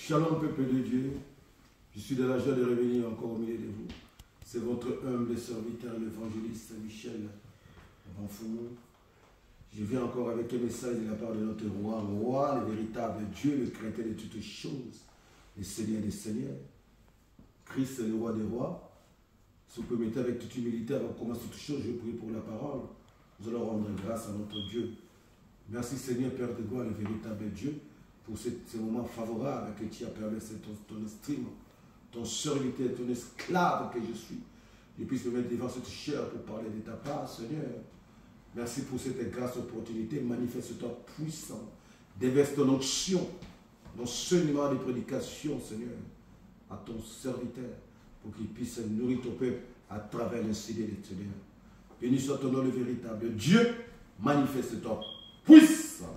Shalom peuple de Dieu, je suis de la joie de revenir encore au milieu de vous. C'est votre humble serviteur, l'évangéliste Michel Banfoumou. Je viens encore avec un message de la part de notre roi, le véritable Dieu, le créateur de toutes choses, le Seigneur des Seigneurs. Christ est le roi des rois. Si vous permettez avec toute humilité, avant de commencer toutes choses, je prie pour la parole. Nous allons rendre grâce à notre Dieu. Merci Seigneur, Père de gloire, le véritable Dieu, pour ces moments favorables que tu as permis, c'est ton estime, ton serviteur, ton esclave que je suis. Je puisse me mettre devant cette chair pour parler de ta part, Seigneur. Merci pour cette grâce opportunité. Manifeste-toi puissant. Déverse ton onction, ton enseignement de prédication, Seigneur, à ton serviteur, pour qu'il puisse nourrir ton peuple à travers l'incident de Seigneur. Béni soit ton nom, le véritable Dieu. Manifeste-toi puissant.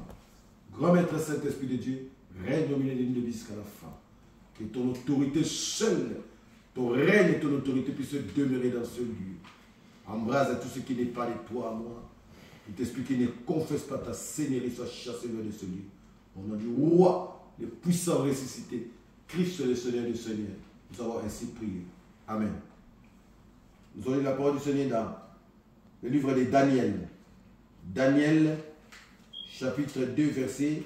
Grand Maître Saint-Esprit de Dieu, règne au milieu de nous jusqu'à la fin. Que ton autorité seule, ton règne et ton autorité puissent demeurer dans ce lieu. Embrase tout ce qui n'est pas de toi à moi. Il t'explique qu'il ne confesse pas ta seigneurie, soit chassé de ce lieu. Au nom du roi, le puissant ressuscité, Christ le Seigneur du Seigneur. Nous avons ainsi prié. Amen. Nous allons lire la parole du Seigneur dans le livre de Daniel. Daniel, chapitre 2, versets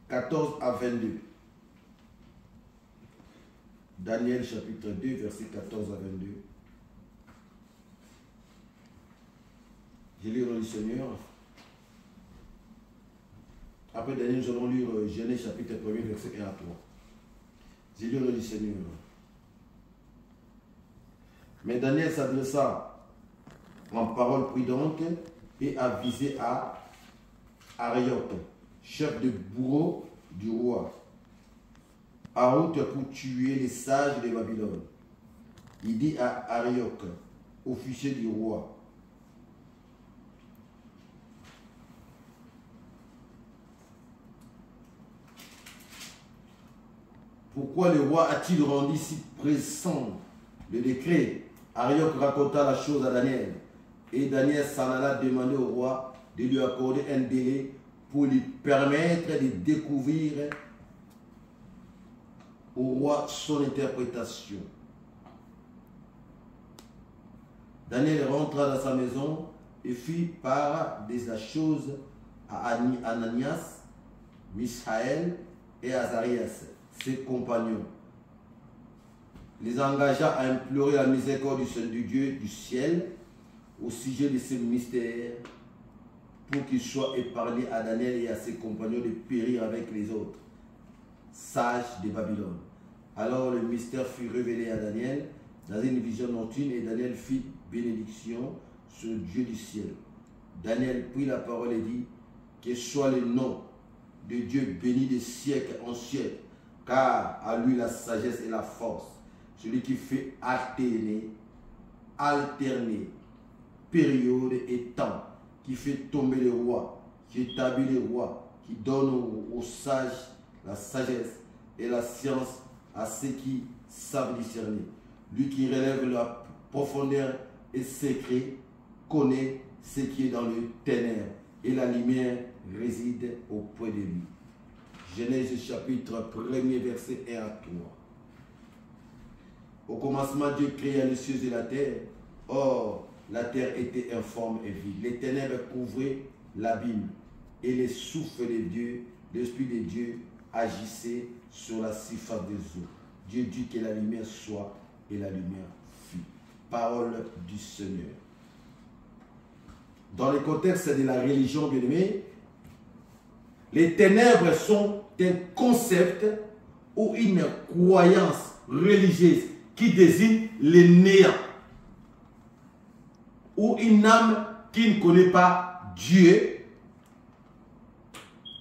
14 à 22. Daniel, chapitre 2, versets 14 à 22. Je lis au nom du Seigneur. Après Daniel, nous allons lire Genèse, chapitre 1, verset 1 à 3. Je lis au nom du Seigneur. Mais Daniel s'adressa en parole prudente et avisé à Arioch, chef de bourreau du roi, en route pour tuer les sages de Babylone. Il dit à Arioch, officier du roi, pourquoi le roi a-t-il rendu si pressant le décret? Arioch raconta la chose à Daniel. Et Daniel s'en alla demander au roi de lui accorder un délai pour lui permettre de découvrir au roi son interprétation. Daniel rentra dans sa maison et fit part de la chose à Ananias, Misaël et Azarias, ses compagnons. Les engagea à implorer la miséricorde du Dieu du ciel au sujet de ces mystères, pour qu'il soit épargné à Daniel et à ses compagnons de périr avec les autres sages de Babylone. Alors le mystère fut révélé à Daniel dans une vision nocturne, et Daniel fit bénédiction sur le Dieu du ciel. Daniel prit la parole et dit, que soit le nom de Dieu béni de siècle en siècle, car à lui la sagesse et la force, celui qui fait alterner, période et temps, qui fait tomber les rois, qui établit les rois, qui donne aux sages la sagesse et la science à ceux qui savent discerner. Lui qui relève la profondeur et secret, connaît ce qui est dans le ténèbre, et la lumière réside auprès de lui. Genèse chapitre 1er, verset 1 à 3. Au commencement, Dieu créa les cieux et la terre. Or, la terre était informe et vide. Les ténèbres couvraient l'abîme, et les souffles de Dieu, l'Esprit de Dieu, agissait sur la surface des eaux. Dieu dit que la lumière soit, et la lumière fut. Parole du Seigneur. Dans le contexte de la religion, bien aimé, les ténèbres sont un concept ou une croyance religieuse qui désigne le néant, ou une âme qui ne connaît pas Dieu,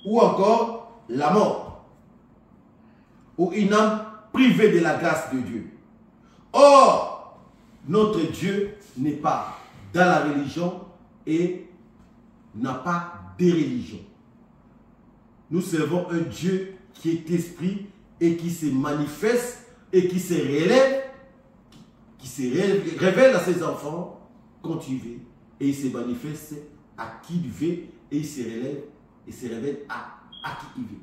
ou encore la mort, ou une âme privée de la grâce de Dieu. Or, notre Dieu n'est pas dans la religion et n'a pas de religion. Nous servons un Dieu qui est esprit et qui se manifeste et qui se révèle à ses enfants quand il veut, et il se manifeste à qui il veut, et il se révèle à qui il veut.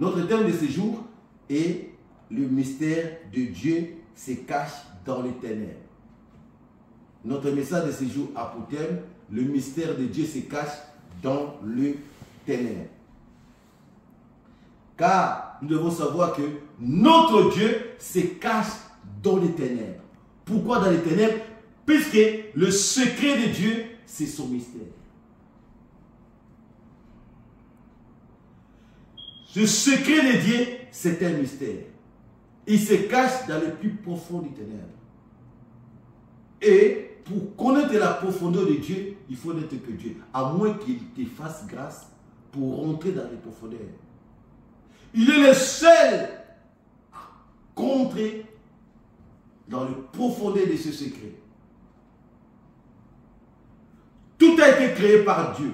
Notre thème de ce jour est le mystère de Dieu se cache dans les ténèbres. Notre message de ce jour a pour thème le mystère de Dieu se cache dans le ténèbres. Car nous devons savoir que notre Dieu se cache dans les ténèbres. Pourquoi dans les ténèbres? Puisque le secret de Dieu, c'est son mystère. Ce secret de Dieu, c'est un mystère. Il se cache dans le plus profond des ténèbres. Et pour connaître la profondeur de Dieu, il faut n'être que Dieu. À moins qu'il te fasse grâce pour rentrer dans les profondeurs. Il est le seul à rentrer dans le profondeur de ce secret. Tout a été créé par Dieu.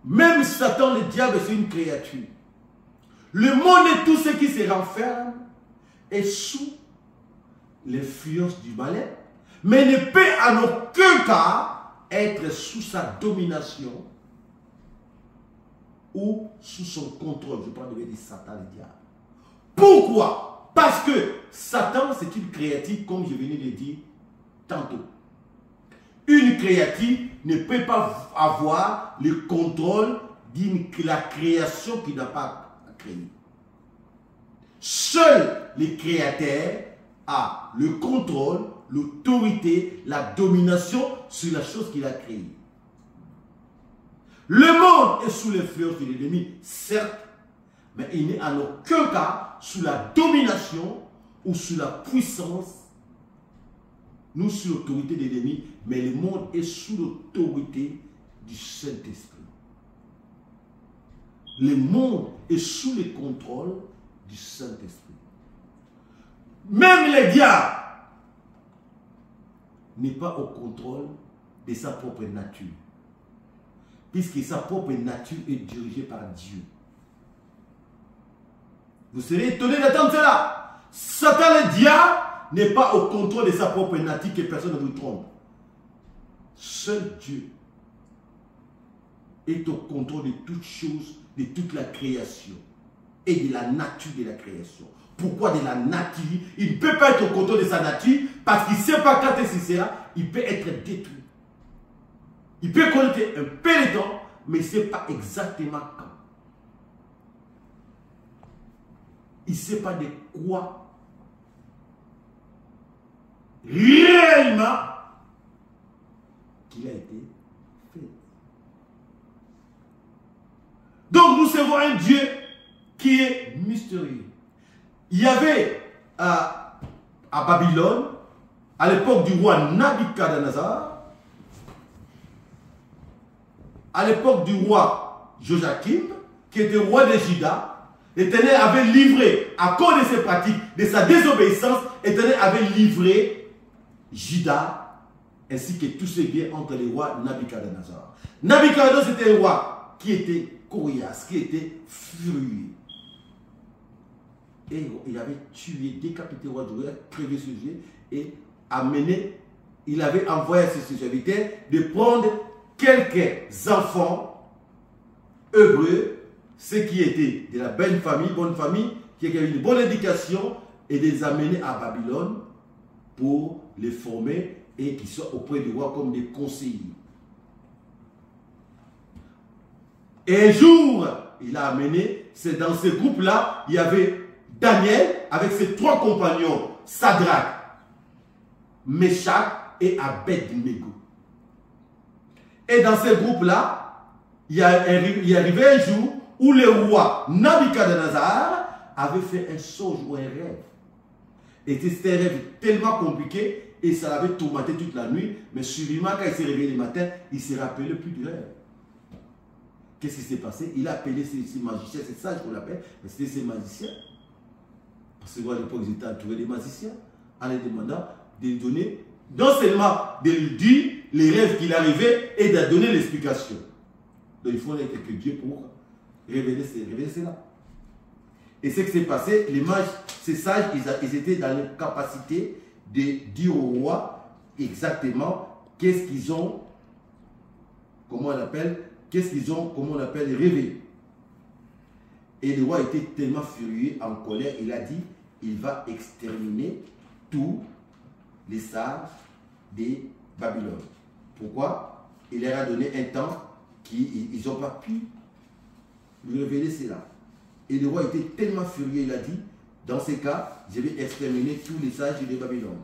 Même Satan, le diable, c'est une créature. Le monde et tout ce qui se renferme est sous l'influence du malin, mais ne peut en aucun cas être sous sa domination ou sous son contrôle. Je parle de Satan, le diable. Pourquoi? Parce que Satan, c'est une créature, comme je venais de dire tantôt. Une créature ne peut pas avoir le contrôle de la création qu'il n'a pas créée. Seul le créateur a le contrôle, l'autorité, la domination sur la chose qu'il a créée. Le monde est sous l'influence de l'ennemi, certes, mais il n'est en aucun cas sous la domination ou sous la puissance, nous sous l'autorité de l'ennemi, mais le monde est sous l'autorité du Saint-Esprit. Le monde est sous le contrôle du Saint-Esprit. Même le diable n'est pas au contrôle de sa propre nature, puisque sa propre nature est dirigée par Dieu. Vous serez étonné d'entendre cela. Satan, le diable, n'est pas au contrôle de sa propre nature, que personne ne vous trompe. Seul Dieu est au contrôle de toutes choses, de toute la création et de la nature de la création. Pourquoi de la nature? Il ne peut pas être au contrôle de sa nature parce qu'il ne sait pas quand c'est cela, il peut être détruit. Il peut connaître un peu de temps, mais il ne sait pas exactement quand. Il ne sait pas de quoi réellement qu'il a été fait. Donc nous servons un Dieu qui est mystérieux. Il y avait à Babylone, à l'époque du roi Nabuchodonosor, à l'époque du roi Joachim, qui était roi de Juda, l'Éternel avait livré, à cause de ses pratiques, de sa désobéissance, l'Éternel avait livré Juda, ainsi que tous ses biens entre les rois Nabuchodonosor. Nabuchodonosor, c'était un roi qui était coriace, qui était furieux. Et il avait tué, décapité le roi du roi, crevé ce jeu et amené, il avait envoyé à ses serviteurs de prendre quelques enfants hébreux, ceux qui étaient de la bonne famille, qui avaient une bonne éducation, et de les amener à Babylone pour les former et qu'ils soient auprès du roi comme des conseillers. Et un jour, il a amené, c'est dans ce groupe-là, il y avait Daniel avec ses trois compagnons, Sadrach, Meshach et Abed-Nego. Et dans ce groupe-là, il est arrivé un jour où le roi Nabuchodonosor avait fait un songe ou un rêve. Et c'était un rêve tellement compliqué et ça l'avait tourmenté toute la nuit. Mais subitement, quand il s'est réveillé le matin, il ne s'est rappelé plus du rêve. Qu'est-ce qui s'est passé? Il a appelé ses magiciens, c'est ça qu'on l'appelle, mais c'était ses magiciens. Parce que à l'époque, ils étaient entourés des magiciens, en les demandant de lui donner, non seulement de lui dire les rêves qu'il arrivait et de donner l'explication. Donc il faut être que Dieu pour révéler cela. Et ce qui s'est passé, les mages, ces sages, ils étaient dans la capacité de dire au roi exactement qu'est-ce qu'ils ont, comment on appelle, qu'est-ce qu'ils ont, comment on appelle, rêvé. Et le roi était tellement furieux, en colère, il a dit, il va exterminer tous les sages de Babylone. Pourquoi? Il leur a donné un temps qu'ils n'ont pas pu lui révéler cela. Et le roi était tellement furieux, il a dit, dans ces cas, je vais exterminer tous les sages de Babylone.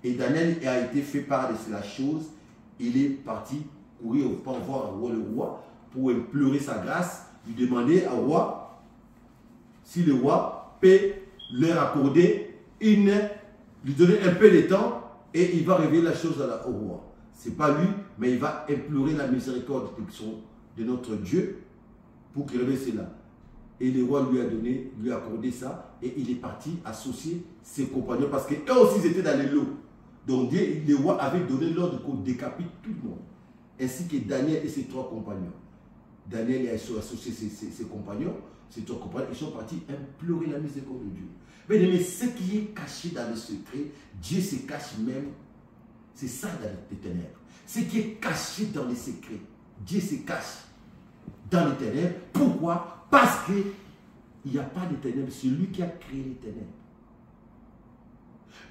Et Daniel a été fait part de la chose. Il est parti courir pour voir le roi, pour implorer sa grâce, lui demander au roi si le roi peut leur accorder lui donner un peu de temps et il va révéler la chose au roi. Ce n'est pas lui, mais il va implorer la miséricorde de notre Dieu pour qu'il révèle cela. Et le roi lui a accordé ça et il est parti associer ses compagnons parce qu'eux aussi ils étaient dans les lots. Donc le roi avait donné l'ordre qu'on décapite tout le monde, ainsi que Daniel et ses 3 compagnons. Daniel a associé ses compagnons, ses 3 compagnons, ils sont partis implorer la miséricorde de Dieu. Mais ce qui est caché dans le secret, Dieu se cache même. C'est ça dans les ténèbres. Ce qui est caché dans les secrets, Dieu se cache dans les ténèbres. Pourquoi? Parce qu'il n'y a pas de ténèbres, c'est lui qui a créé les ténèbres.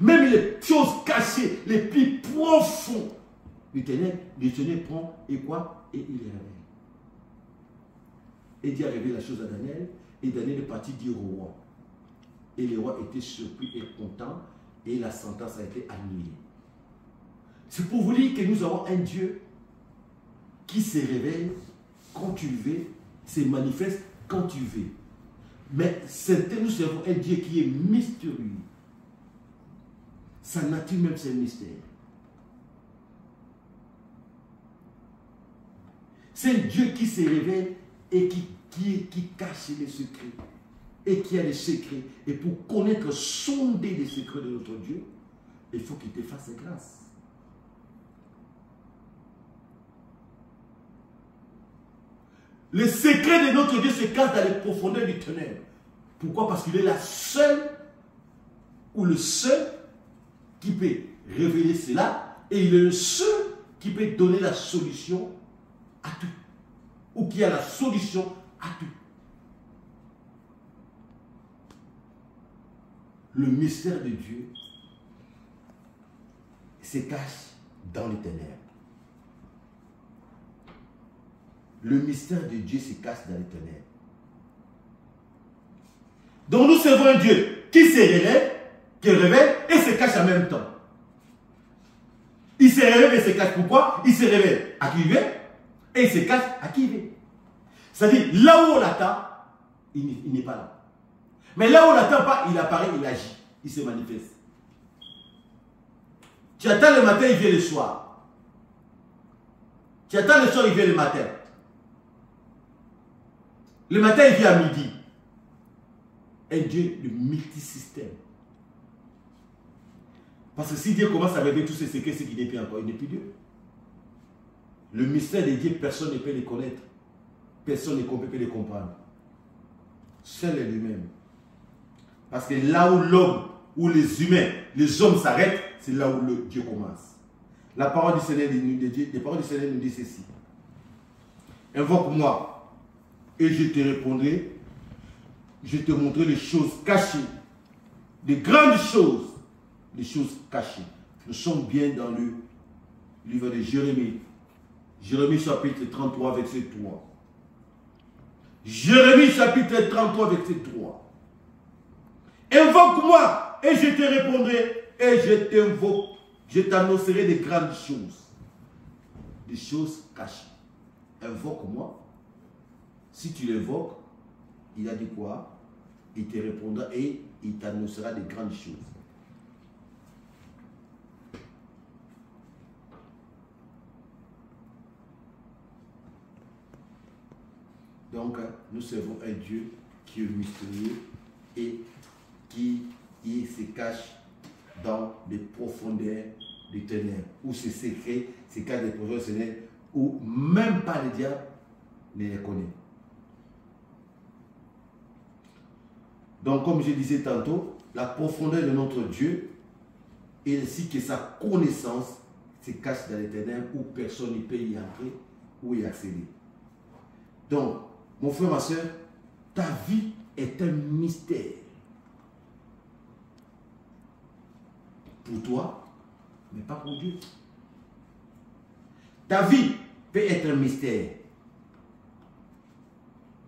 Même les choses cachées, les plus profonds du ténèbre, le ténèbre prend et quoi? Et il les révèle. Et Dieu a révélé la chose à Daniel, et Daniel est parti dire au roi. Et le roi était surpris et content, et la sentence a été annulée. C'est pour vous dire que nous avons un Dieu qui se révèle quand tu le veux, se manifeste quand tu veux. Mais nous servons un Dieu qui est mystérieux. Sa nature même, c'est un mystère. C'est un Dieu qui se révèle et qui cache les secrets. Et qui a les secrets. Et pour connaître, sonder les secrets de notre Dieu, il faut qu'il te fasse grâce. Le secret de notre Dieu se cache dans les profondeurs du ténèbre. Pourquoi? Parce qu'il est la seule ou le seul qui peut révéler cela et il est le seul qui peut donner la solution à tout. Ou qui a la solution à tout. Le mystère de Dieu se cache dans les ténèbres. Le mystère de Dieu se cache dans les ténèbres. Donc nous servons un Dieu qui se révèle, et se cache en même temps. Il se révèle et se cache. Pourquoi? Il se révèle à qui il veut et il se cache à qui il veut. C'est-à-dire, là où on l'attend, il n'est pas là. Mais là où on ne l'attend pas, il apparaît, il agit, il se manifeste. Tu attends le matin, il vient le soir. Tu attends le soir, il vient le matin. Le matin, il vient à midi. Un Dieu de multisystème. Parce que si Dieu commence à révéler tous ces secrets, c'est qu'il n'est plus encore, il n'est plus Dieu. Le mystère de Dieu, personne ne peut les connaître. Personne ne peut les comprendre. Seul est lui-même. Parce que là où l'homme, où les humains, les hommes s'arrêtent, c'est là où le Dieu commence. La parole du Seigneur nous dit ceci. Invoque-moi et je te répondrai. Je te montrerai les choses cachées. Des grandes choses. Les choses cachées. Nous sommes bien dans le livre de Jérémie. Jérémie chapitre 33, verset 3. Jérémie chapitre 33, verset 3. Invoque-moi et je te répondrai et je t'annoncerai des grandes choses. Des choses cachées. Invoque-moi. Si tu l'invoques, il a dit quoi? Il te répondra et il t'annoncera des grandes choses. Donc, nous servons un Dieu qui est mystérieux et qui se cache dans les profondeurs des ténèbres, où ses secrets se cachent des profondeurs des ténèbres, où même pas le diable ne les connaît. Donc, comme je disais tantôt, la profondeur de notre Dieu, ainsi que sa connaissance, se cache dans les ténèbres où personne ne peut y entrer ou y accéder. Donc, mon frère, ma soeur, ta vie est un mystère. Pour toi, mais pas pour Dieu. Ta vie peut être un mystère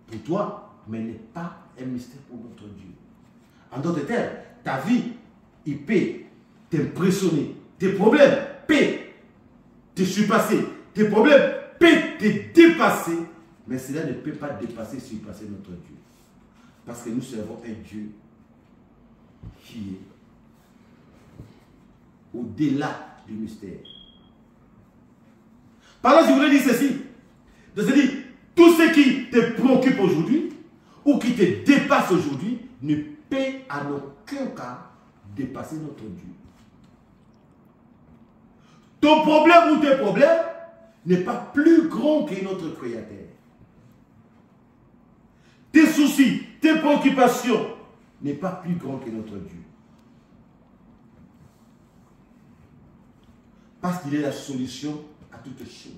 pour toi, mais n'est pas un mystère pour notre Dieu. En d'autres termes, ta vie, il peut t'impressionner. Tes problèmes peuvent te surpasser. Tes problèmes peuvent te dépasser. Mais cela ne peut pas dépasser, surpasser notre Dieu. Parce que nous servons un Dieu qui est au-delà du mystère. Par là, je voulais dire ceci. De se dire, tout ce qui te préoccupe aujourd'hui, ou qui te dépasse aujourd'hui, ne peut en aucun cas dépasser notre Dieu. Ton problème ou tes problèmes n'est pas plus grand que notre Créateur. Tes soucis, tes préoccupations n'est pas plus grand que notre Dieu. Parce qu'il est la solution à toutes choses.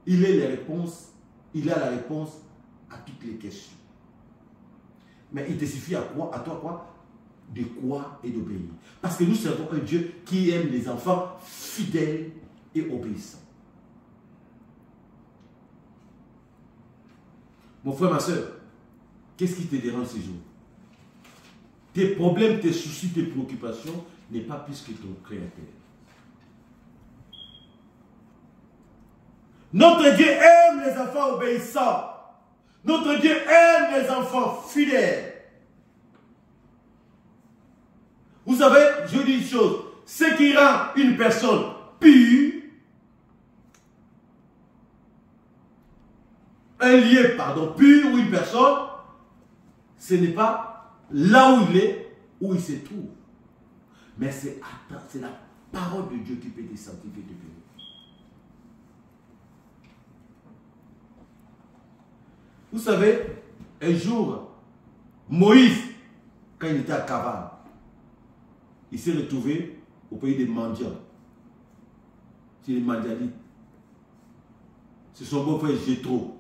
Il est les réponses, il a la réponse à toutes les questions. Mais il te suffit à quoi? À toi quoi? De croire et d'obéir. Parce que nous servons un Dieu qui aime les enfants fidèles et obéissants. Mon frère, ma soeur, qu'est-ce qui te dérange ces jours? Tes problèmes, tes soucis, tes préoccupations n'est pas plus que ton Créateur. Notre Dieu aime les enfants obéissants. Notre Dieu aime les enfants fidèles. Vous savez, je dis une chose. Ce qui rend une personne pure, un lieu, pardon, pur ou une personne, ce n'est pas là où il est, où il se trouve. Mais c'est la parole de Dieu qui peut te sanctifier, te bénir. Vous savez, un jour, Moïse, quand il était à Cavale, il s'est retrouvé au pays des mendiants. C'est les Madianites. C'est son beau-frère Jéthro,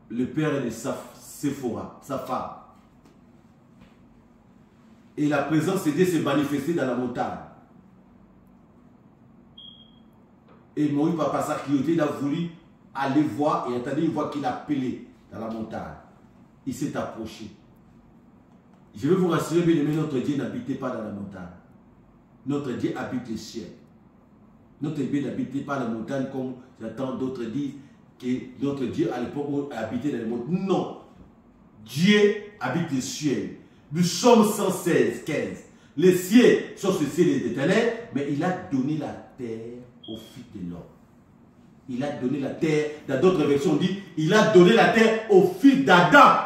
le père de Séphora, sa femme. Et la présence de Dieu s'est manifestée dans la montagne. Et Moïse, par sa curiosité, il a voulu aller voir et attendez, il voit qu'il a appelé dans la montagne. Il s'est approché. Je veux vous rassurer, bien aimé, notre Dieu n'habite pas dans la montagne. Notre Dieu habite le ciel. Notre Dieu n'habite pas la montagne comme j'entends d'autres dire que notre Dieu à l'époque habitait dans les montagnes. Non. Dieu habite le ciel. Nous sommes 116, 15. Les cieux sont ce ciel des éternels, mais il a donné la terre au fils de l'homme. Il a donné la terre, dans d'autres versions on dit, il a donné la terre au fils d'Adam.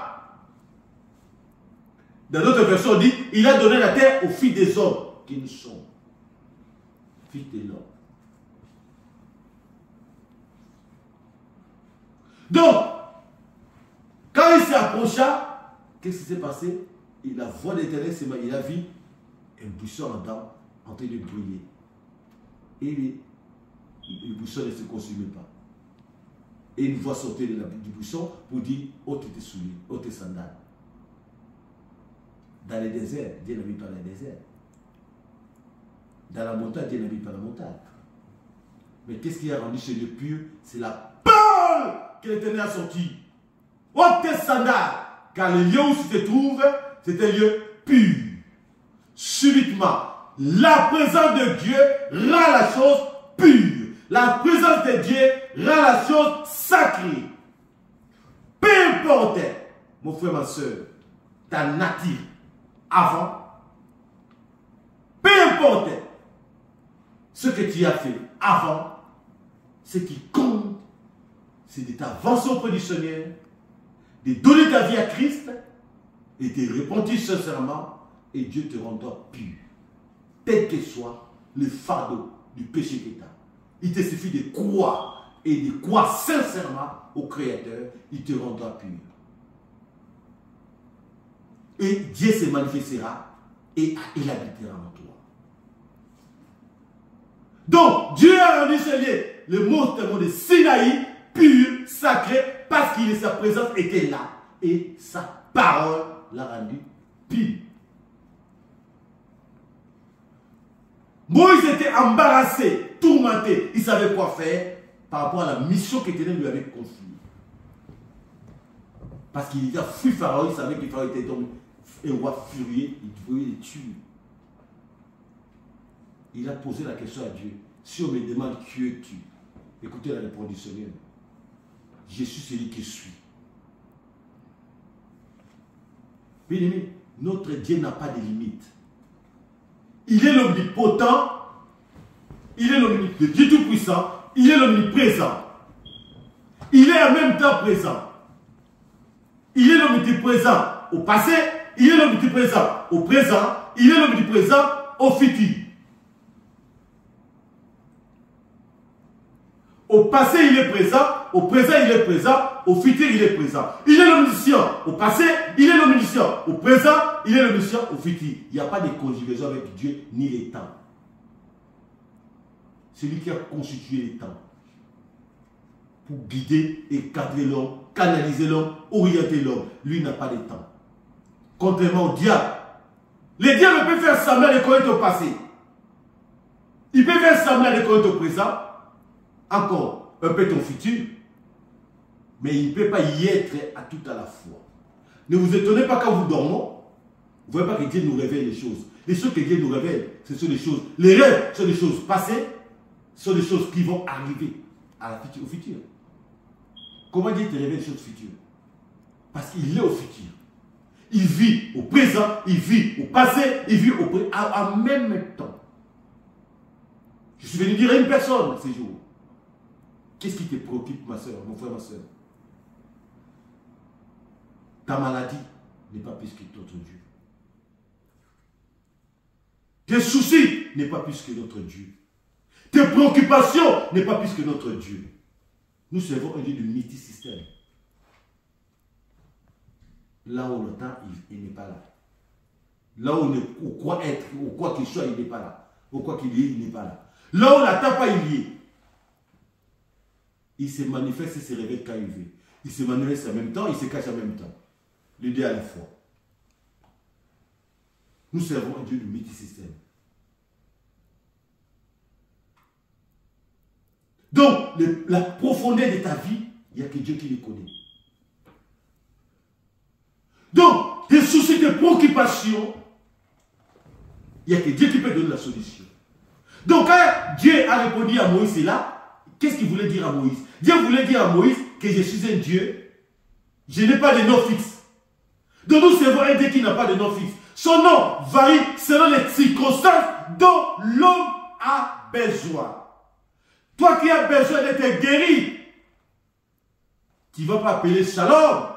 Dans d'autres versions on dit, il a donné la terre aux fils des hommes qui nous sommes. Fils de l'homme. Donc, quand il s'approcha, qu'est-ce qui s'est passé? La voix de l'Éternel, il a vu un buisson en dents en train de briller. Et le buisson ne se consumait pas. Et une voix sortait du buisson pour dire, ôte tes souliers, ôte tes sandales. Dans le désert, Dieu n'habite pas dans le désert. Dans la montagne, Dieu n'habite pas la montagne. Mais qu'est-ce qui a rendu ce lieu pur? C'est la parole que l'Éternel a sortie. Ôte tes sandales, car le lieu où tu te trouves, c'est un lieu pur. Subitement, la présence de Dieu rend la chose pure. La présence de Dieu rend la chose sacrée. Peu importe, mon frère, ma soeur, ta nature avant, peu importe ce que tu as fait avant, ce qui compte, c'est de t'avancer auprès du Seigneur, de donner ta vie à Christ et de repentir sincèrement et Dieu te rendra pur. Tel que soit le fardeau du péché que tu as. Il te suffit de croire et de croire sincèrement au Créateur, il te rendra pur. Et Dieu se manifestera et il habitera en toi. Donc, Dieu a rendu ce lieu, le mot de Sinaï, pur, sacré, parce que sa présence était là. Et sa parole l'a rendu pur. Moïse était embarrassé, tourmenté. Il savait quoi faire par rapport à la mission qu'Éternel lui avait confiée. Parce qu'il a fui Pharaon, il savait que Pharaon était un roi furieux, il voulait les tuer. Il a posé la question à Dieu. Si on me demande qui es-tu? Écoutez la réponse du Seigneur. Je suis celui qui suis. Bien-aimé, notre Dieu n'a pas de limite. Il est l'omnipotent, il est l'omnipotent, Dieu tout-puissant, il est l'omniprésent. Il est en même temps présent. Il est l'omniprésent au passé, il est l'omniprésent au présent, il est l'omniprésent au futur. Au passé, il est présent, au présent, il est présent, au futur, il est présent. Il est l'omniscient au passé, il est l'omniscient au présent, il est l'omniscient au futur. Il n'y a pas de conjugaison avec Dieu ni les temps. C'est lui qui a constitué les temps pour guider et cadrer l'homme, canaliser l'homme, orienter l'homme. Lui n'a pas de temps. Contrairement au diable. Le diable peut faire semblant de connaître au passé. Il peut faire semblant de connaître au présent. Encore un peu ton futur, mais il ne peut pas y être à tout à la fois. Ne vous étonnez pas quand vous dormez, vous ne voyez pas que Dieu nous révèle les choses. Les choses que Dieu nous révèle, ce sont des choses, les rêves sont des choses passées, ce sont des choses qui vont arriver au futur. Comment Dieu te révèle les choses futures? Parce qu'il est au futur. Il vit au présent, il vit au passé, il vit au présent, en même temps. Je suis venu dire à une personne ces jours. Qu'est-ce qui te préoccupe, ma soeur, mon frère, ma soeur? Ta maladie n'est pas plus que notre Dieu. Tes soucis n'est pas plus que notre Dieu. Tes préoccupations n'est pas plus que notre Dieu. Nous servons un Dieu de multisystème. Là où le temps, il n'est pas là. Là où on croit être, ou quoi qu'il soit, il n'est pas là. Ou quoi qu'il y ait, il n'est pas là. Là où on n'attend pas, il y est. Il se manifeste et se révèle quand il veut. Il se manifeste en même temps, il se cache en même temps. Les deux à la fois. Nous servons un Dieu de multisystème. Donc, la profondeur de ta vie, il n'y a que Dieu qui les connaît. Donc, tes soucis, tes préoccupations, il n'y a que Dieu qui peut donner la solution. Donc, quand Dieu a répondu à Moïse, c'est là, qu'est-ce qu'il voulait dire à Moïse? Dieu voulait dire à Moïse que je suis un Dieu, je n'ai pas de nom fixe. Donc nous servons un Dieu qui n'a pas de nom fixe. Son nom varie selon les circonstances dont l'homme a besoin. Toi qui as besoin d'être guéri, tu ne vas pas appeler Shalom,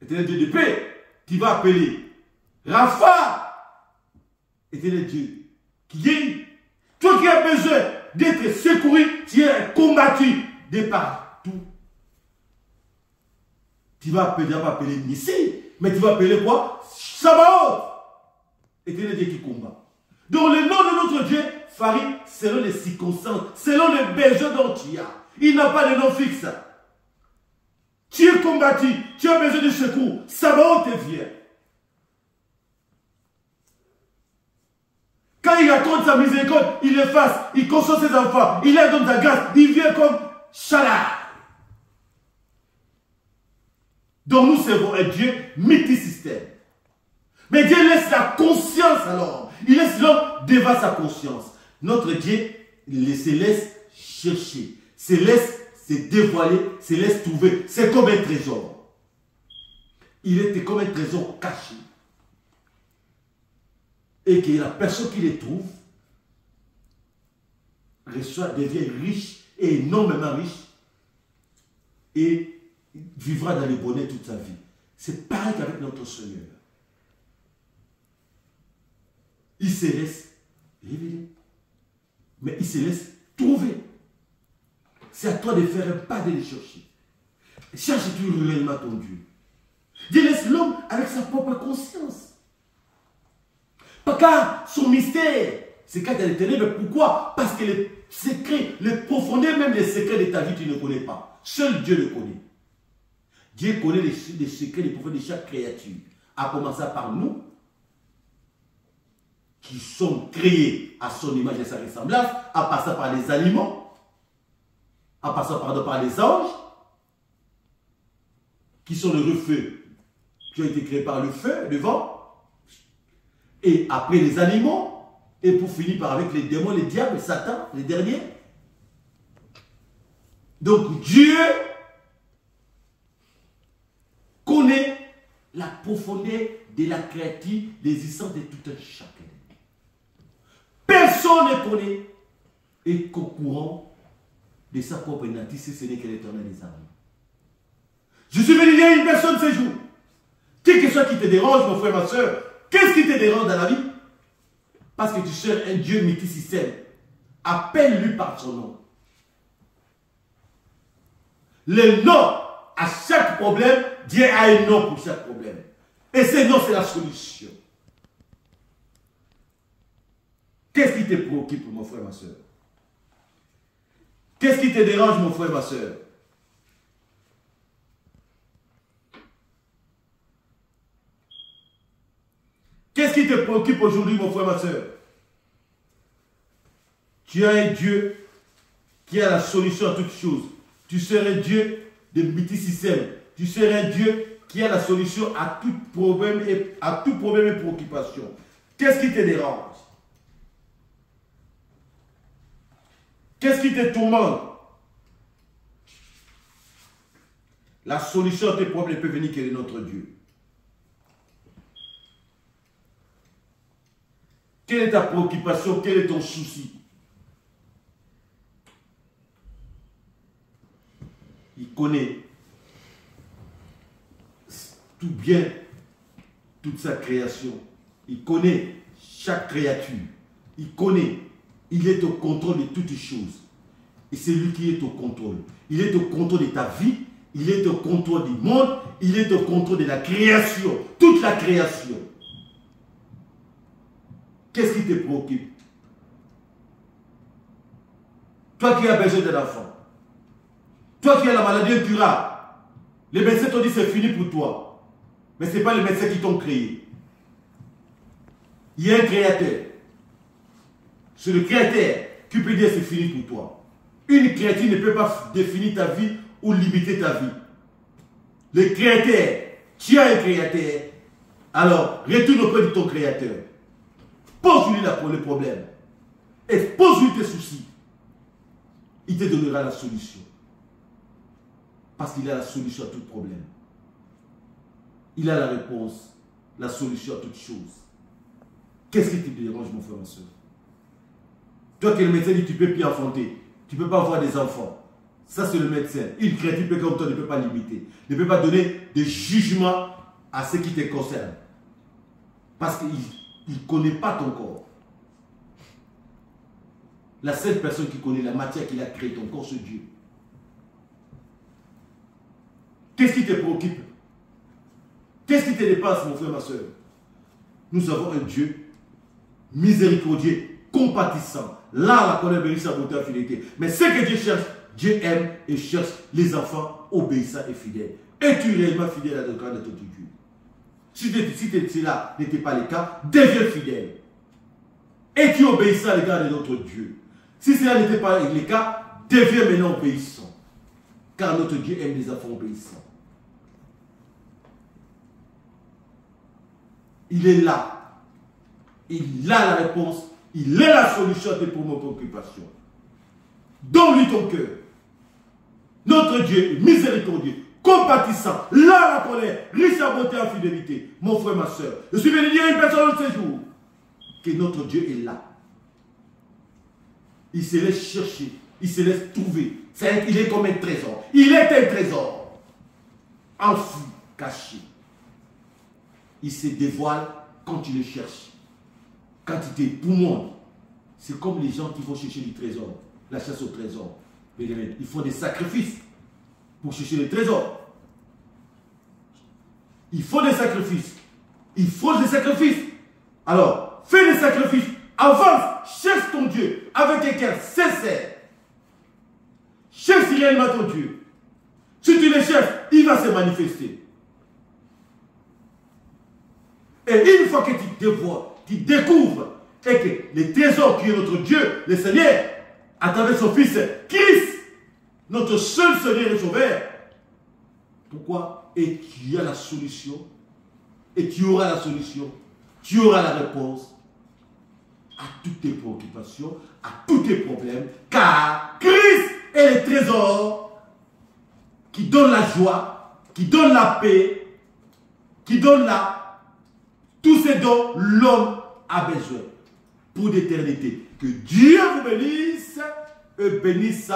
éternel Dieu de paix. Tu vas appeler Rapha, éternel Dieu qui guérit. Toi qui as besoin d'être secouru, tu es combattu de partout. Tu vas appeler Nissi, mais tu vas appeler quoi? Sabaoth. Éternel Dieu qui combat. Donc le nom de notre Dieu varie selon les circonstances, selon les besoins dont tu as. Il n'a pas de nom fixe. Tu es combattu, tu as besoin de secours. Sabaoth vient. Quand il raconte sa miséricorde, il efface, il console ses enfants, il leur donne sa grâce, il vient comme Shalom. Donc nous servons un Dieu multisystème. Mais Dieu laisse la conscience alors. Il laisse l'homme devant sa conscience. Notre Dieu se laisse chercher, se laisse se dévoiler, se laisse trouver. C'est comme un trésor. Il était comme un trésor caché. Et que la personne qui les trouve devient riche et énormément riche et vivra dans le bonheur toute sa vie. C'est pareil qu'avec notre Seigneur. Il se laisse révéler, mais il se laisse trouver. C'est à toi de faire un pas de le chercher. Cherches-tu réellement ton Dieu? Dieu laisse l'homme avec sa propre conscience. Car son mystère, c'est quand il est ténèbres. Pourquoi? Parce que les secrets, les profondeurs, même les secrets de ta vie, tu ne connais pas. Seul Dieu le connaît. Dieu connaît les secrets, les profondeurs de chaque créature. À commencer par nous, qui sont créés à son image et sa ressemblance, à passer par les animaux, à passer par les anges, qui sont le reflet, qui ont été créés par le feu, le vent, et après les animaux, et pour finir par avec les démons, les diables, Satan, les derniers. Donc Dieu connaît la profondeur de la créature, l'existence de tout un chacun. Personne ne connaît et qu'au courant de sa propre nature, si ce n'est que l'Éternel des armées. Je suis venu dire à une personne ces jours. Quelque chose qui te dérange, mon frère, ma soeur, qu'est-ce qui te dérange dans la vie? Parce que tu cherches un Dieu multisystème. Appelle-lui par son nom. Le nom à chaque problème, Dieu a un nom pour chaque problème. Et ce nom, c'est la solution. Qu'est-ce qui te préoccupe, mon frère, ma soeur? Qu'est-ce qui te dérange, mon frère, ma soeur? Qu'est-ce qui te préoccupe aujourd'hui, mon frère, ma soeur? Tu as un Dieu qui a la solution à toutes choses. Tu serais un Dieu de multisystème. Tu serais un Dieu qui a la solution à tout problème et préoccupation. Qu'est-ce qui te dérange? Qu'est-ce qui te tourmente? La solution à tes problèmes ne peut venir que de notre Dieu. Quelle est ta préoccupation? Quel est ton souci? Il connaît tout bien, toute sa création. Il connaît chaque créature. Il connaît. Il est au contrôle de toutes choses. Et c'est lui qui est au contrôle. Il est au contrôle de ta vie. Il est au contrôle du monde. Il est au contrôle de la création. Toute la création. Qu'est-ce qui te préoccupe? Toi qui as besoin d'un enfant. Toi qui as la maladie incurable. Les médecins t'ont dit c'est fini pour toi. Mais ce n'est pas les médecins qui t'ont créé. Il y a un créateur. C'est le créateur qui peut dire c'est fini pour toi. Une créature ne peut pas définir ta vie ou limiter ta vie. Le créateur, tu as un créateur. Alors, retourne auprès de ton créateur. Pose-lui le problème. Et pose-lui tes soucis. Il te donnera la solution. Parce qu'il a la solution à tout problème. Il a la réponse, la solution à toute chose. Qu'est-ce qui te dérange, mon frère, ma soeur? Toi qui es le médecin dit tu ne peux plus enfanter. Tu ne peux pas avoir des enfants. Ça, c'est le médecin. Une créature comme toi ne peut pas limiter. Ne peut pas donner de jugement à ce qui te concerne. Parce qu'il ne connaît pas ton corps. La seule personne qui connaît la matière qu'il a créée, ton corps, c'est Dieu. Qu'est-ce qui te préoccupe? Qu'est-ce qui te dépasse, mon frère, ma soeur? Nous avons un Dieu miséricordieux, compatissant. Là, la colère bénit sa bonté et fidélité. Mais ce que Dieu cherche, Dieu aime et cherche les enfants obéissants et fidèles. Es-tu réellement fidèle à l'égard de ton Dieu? Si cela n'était pas le cas, deviens fidèle. Es-tu obéissant à l'égard de notre Dieu? Si cela n'était pas le cas, deviens maintenant obéissant. Car notre Dieu aime les enfants obéissants. Il est là. Il a la réponse. Il est la solution à tes préoccupations. Donne-lui ton cœur. Notre Dieu est miséricordieux, compatissant, là la colère, riche en bonté et en fidélité. Mon frère, ma soeur, je suis venu dire à une personne de ces jours que notre Dieu est là. Il se laisse chercher, il se laisse trouver. Il est comme un trésor. Il est un trésor. Enfoui, caché. Il se dévoile quand tu le cherches. Quand il te poumonne. C'est comme les gens qui vont chercher du trésor. La chasse au trésor. Ils font des sacrifices pour chercher le trésor. Il faut des sacrifices. Il faut des sacrifices. Alors, fais des sacrifices. Avance. Cherche ton Dieu avec un cœur sincère. Cherche réellement ton Dieu. Si tu es chef, il va se manifester. Et une fois que tu découvres et que le trésor qui est notre Dieu, le Seigneur, à travers son Fils Christ, notre seul Seigneur et Sauveur, pourquoi? Et tu as la solution, et tu auras la solution, tu auras la réponse à toutes tes préoccupations, à tous tes problèmes, car Christ est le trésor qui donne la joie, qui donne la paix, qui donne tout ce dont l'homme a besoin pour l'éternité. Que Dieu vous bénisse et bénisse